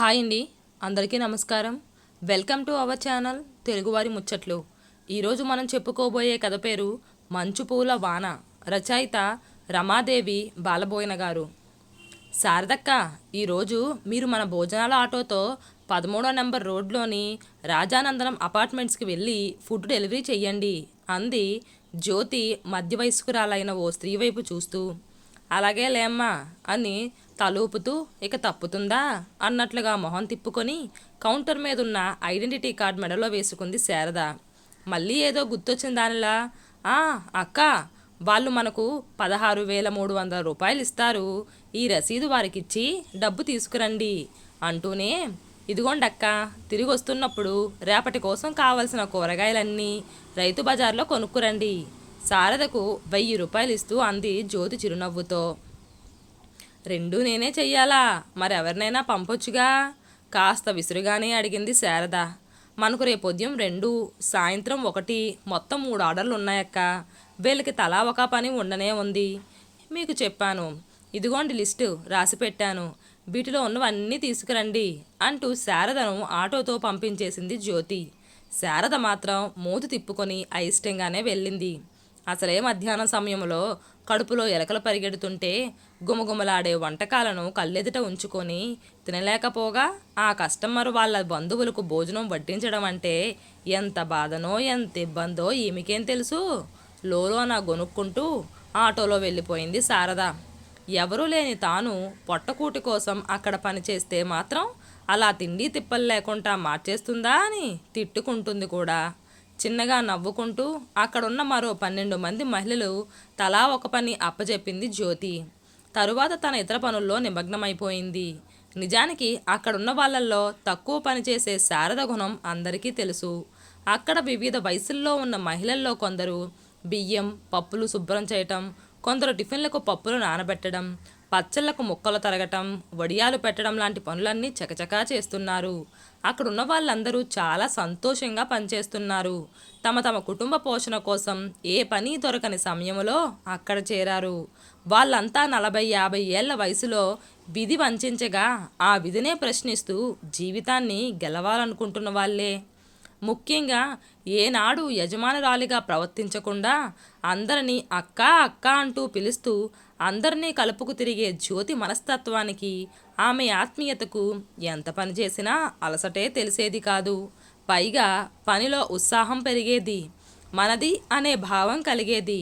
Hi అండి, అందరికీ నమస్కారం. వెల్కమ్ టు అవర్ ఛానల్ తెలుగువారి ముచ్చట్లు. ఈరోజు మనం చెప్పుకోబోయే కథ పేరు మంచుపూల వాన. రచయిత రమాదేవి బాలబోయన గారు. శారదక్క, ఈరోజు మీరు మన భోజనాల ఆటోతో 13వ నెంబర్ రోడ్లోని రాజానందనం అపార్ట్మెంట్స్కి వెళ్ళి ఫుడ్ డెలివరీ చెయ్యండి అంది జ్యోతి మధ్య వయస్కురాలైన ఓ స్త్రీ వైపు చూస్తూ. అలాగే లేమ్మా అని తలూపుతూ ఇక తప్పుతుందా అన్నట్లుగా మొహం తిప్పుకొని కౌంటర్ మీదున్న ఐడెంటిటీ కార్డ్ మెడలో వేసుకుంది శారద. మళ్ళీ ఏదో గుర్తొచ్చిన దానిలా, అక్క, వాళ్ళు మనకు 16,300 రూపాయలు ఇస్తారు, ఈ రసీదు వారికిచ్చి డబ్బు తీసుకురండి అంటూనే, ఇదిగోండక్క, తిరిగి వస్తున్నప్పుడు రేపటి కోసం కావలసిన కూరగాయలన్నీ రైతు బజార్లో కొనుక్కురండి. శారదకు 1000 రూపాయలు ఇస్తూ అంది జ్యోతి చిరునవ్వుతో. రెండూ నేనే చెయ్యాలా? మరెవరినైనా పంపొచ్చుగా కాస్త విసురుగానే అడిగింది శారద. మనకు రేపు ఉదయం 2, సాయంత్రం 1, మొత్తం 3 ఆర్డర్లు ఉన్నాయక్క. వీళ్ళకి తలా ఒక పని ఉండనే ఉంది. మీకు చెప్పాను, ఇదిగోండి లిస్టు రాసి పెట్టాను, వీటిలో ఉన్నవన్నీ తీసుకురండి అంటూ శారదను ఆటోతో పంపించేసింది జ్యోతి. శారద మాత్రం మూతి తిప్పుకొని అయిష్టంగానే వెళ్ళింది. అసలే మధ్యాహ్నం సమయంలో కడుపులో ఎలకలు పరిగెడుతుంటే గుమగుమలాడే వంటకాలను కళ్ళెదుట ఉంచుకొని తినలేకపోగా ఆ కస్టమర్ వాళ్ళ బంధువులకు భోజనం వడ్డించడం అంటే ఎంత బాధనో ఎంత ఇబ్బందో ఈమెకేం తెలుసు. లోలోన గొనుక్కుంటూ ఆటోలో వెళ్ళిపోయింది శారద. ఎవరూ లేని తాను పొట్టకూటి కోసం అక్కడ పనిచేస్తే మాత్రం అలా తిండి తిప్పలు లేకుండా మార్చేస్తుందా అని తిట్టుకుంటుంది కూడా. చిన్నగా నవ్వుకుంటూ అక్కడున్న మరో 12 మంది మహిళలు తలా ఒక పని అప్పచెప్పింది జ్యోతి. తరువాత తన ఇతర పనుల్లో నిమగ్నమైపోయింది. నిజానికి అక్కడున్న వాళ్ళల్లో తక్కువ పనిచేసే శారద గుణం అందరికీ తెలుసు. అక్కడ వివిధ వయసుల్లో ఉన్న మహిళల్లో కొందరు బియ్యం, పప్పులు శుభ్రం చేయటం, కొందరు టిఫిన్లకు పప్పులు నానబెట్టడం, పచ్చళ్లకు ముక్కలు తరగటం, వడియాలు పెట్టడం లాంటి పనులన్నీ చకచకా చేస్తున్నారు. అక్కడున్న వాళ్ళందరూ చాలా సంతోషంగా పనిచేస్తున్నారు. తమ తమ కుటుంబ పోషణ కోసం ఏ పని దొరకని సమయంలో అక్కడ చేరారు. వాళ్ళంతా 40-50 ఏళ్ల వయసులో విధి వంచగా ఆ విధినే ప్రశ్నిస్తూ జీవితాన్ని గెలవాలనుకుంటున్న వాళ్ళే. ముఖ్యంగా ఏనాడు యజమానురాలిగా ప్రవర్తించకుండా అందరినీ అక్క అక్క అంటూ పిలుస్తూ అందరినీ కలుపుకు తిరిగే జ్యోతి మనస్తత్వానికి, ఆమె ఆత్మీయతకు ఎంత పని చేసినా అలసటే తెలిసేది కాదు. పైగా పనిలో ఉత్సాహం పెరిగేది, మనది అనే భావం కలిగేది.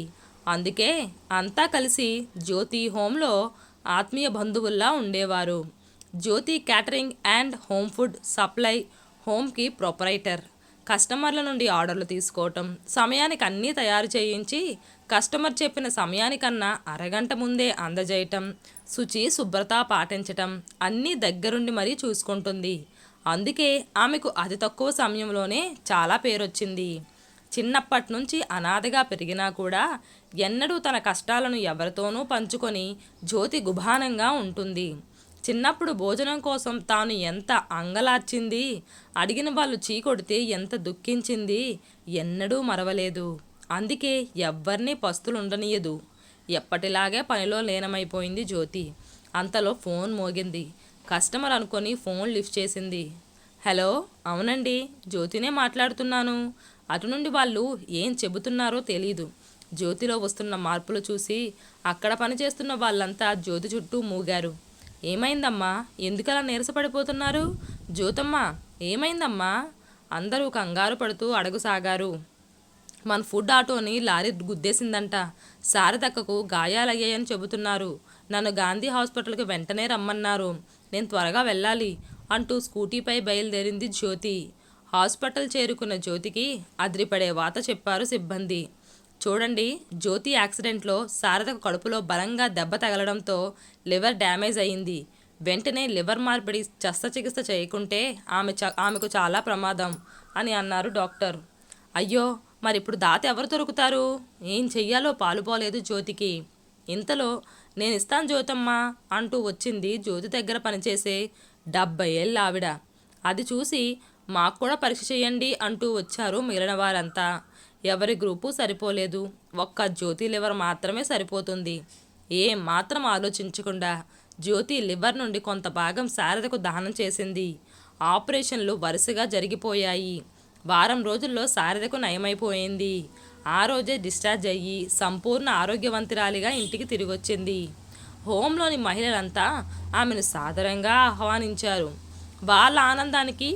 అందుకే అంతా కలిసి జ్యోతి హోంలో ఆత్మీయ బంధువుల్లా ఉండేవారు. Jyothi catering and home food supply హోమ్కి ప్రొపరైటర్. కస్టమర్ల నుండి ఆర్డర్లు తీసుకోవటం, సమయానికి అన్నీ తయారు చేయించి కస్టమర్ చెప్పిన సమయానికన్నా అరగంట ముందే అందజేయటం, శుచి శుభ్రత పాటించటం అన్నీ దగ్గరుండి మరీ చూసుకుంటుంది. అందుకే ఆమెకు అతి తక్కువ సమయంలోనే చాలా పేరొచ్చింది. చిన్నప్పటి నుంచి అనాథగా పెరిగినా కూడా ఎన్నడూ తన కష్టాలను ఎవరితోనూ పంచుకొని జ్యోతి గుబానంగా ఉంటుంది. చిన్నప్పుడు భోజనం కోసం తాను ఎంత అంగలార్చింది, అడిగిన వాళ్ళు చీకొడితే ఎంత దుఃఖించింది ఎన్నడూ మరవలేదు. అందుకే ఎవ్వరినీ పస్తులుండనీయదు. ఎప్పటిలాగే పనిలో లీనమైపోయింది జ్యోతి. అంతలో ఫోన్ మోగింది. కస్టమర్ అనుకొని ఫోన్ లిఫ్ట్ చేసింది. హలో, అవునండి, జ్యోతినే మాట్లాడుతున్నాను. అటు నుండి వాళ్ళు ఏం చెబుతున్నారో తెలీదు. జ్యోతిలో వస్తున్న మార్పులు చూసి అక్కడ పనిచేస్తున్న వాళ్ళంతా జ్యోతి చుట్టూ మూగారు. ఏమైందమ్మా, ఎందుకలా నీరసపడిపోతున్నారు? జ్యోతమ్మా, ఏమైందమ్మా? అందరూ కంగారు పడుతూ అడగసాగారు. మన ఫుడ్ ఆటోని లారీ గుద్దేసిందంట. శారదక్కకు గాయాలయ్యాయని చెబుతున్నారు. నన్ను గాంధీ హాస్పిటల్కి వెంటనే రమ్మన్నారు. నేను త్వరగా వెళ్ళాలి అంటూ స్కూటీపై బయలుదేరింది జ్యోతి. హాస్పిటల్ చేరుకున్న జ్యోతికి అదిరిపడే వాత చెప్పారు సిబ్బంది. చూడండి, జ్యోతి యాక్సిడెంట్లో శారదకు కడుపులో బలంగా దెబ్బ తగలడంతో లివర్ డ్యామేజ్ అయింది. వెంటనే లివర్ మార్పిడి శస్త్రచికిత్స చేయకుంటే ఆమెకు చాలా ప్రమాదం అని అన్నారు డాక్టర్. అయ్యో, మరిప్పుడు దాత ఎవరు దొరుకుతారు? ఏం చెయ్యాలో పాలుపోలేదు జ్యోతికి. ఇంతలో నేను ఇస్తాను జ్యోతమ్మ అంటూ వచ్చింది జ్యోతి దగ్గర పనిచేసే 70 ఏళ్ళ ఆవిడ. అది చూసి మాకు కూడా పరీక్ష చేయండి అంటూ వచ్చారు మిగిలిన వారంతా. ఎవరి గ్రూపు సరిపోలేదు, ఒక్క జ్యోతి లివర్ మాత్రమే సరిపోతుంది. ఏం మాత్రం ఆలోచించకుండా జ్యోతి లివర్ నుండి కొంత భాగం శారదకు దానం చేసింది. ఆపరేషన్లు వరుసగా జరిగిపోయాయి. వారం రోజుల్లో శారదకు నయమైపోయింది. ఆ రోజే డిశ్చార్జ్ అయ్యి సంపూర్ణ ఆరోగ్యవంతురాలిగా ఇంటికి తిరిగొచ్చింది. హోంలోని మహిళలంతా ఆమెను సాదరంగా ఆహ్వానించారు. వాళ్ళ ఆనందానికి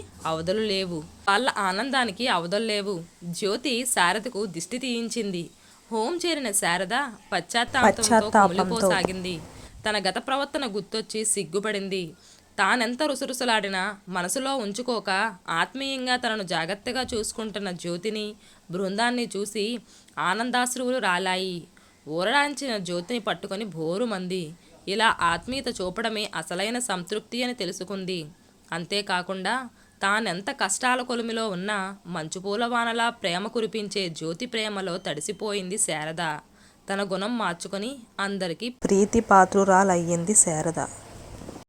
అవధులు లేవు. జ్యోతి శారదకు దిష్టి తీయించింది. హోం చేరిన శారద పశ్చాత్తాపంతో కుమిలిపోసాగింది. తన గత ప్రవర్తన గుర్తొచ్చి సిగ్గుపడింది. తానెంత రుసరుసలాడినా మనసులో ఉంచుకోక ఆత్మీయంగా తనను జాగ్రత్తగా చూసుకుంటున్న జ్యోతిని, బృందాన్ని చూసి ఆనందాశ్రువులు రాలాయి. ఊరడాంచిన జ్యోతిని పట్టుకొని భోరుమంది. ఇలా ఆత్మీయత చూపడమే అసలైన సంతృప్తి అని తెలుసుకుంది. అంతేకాకుండా తానెంత కష్టాల కొలిమిలో ఉన్నా మంచుపూల వానలా ప్రేమ కురిపించే జ్యోతి ప్రేమలో తడిసిపోయింది శారద. తన గుణం మార్చుకొని అందరికీ ప్రీతి పాత్రురాలయ్యింది శారద.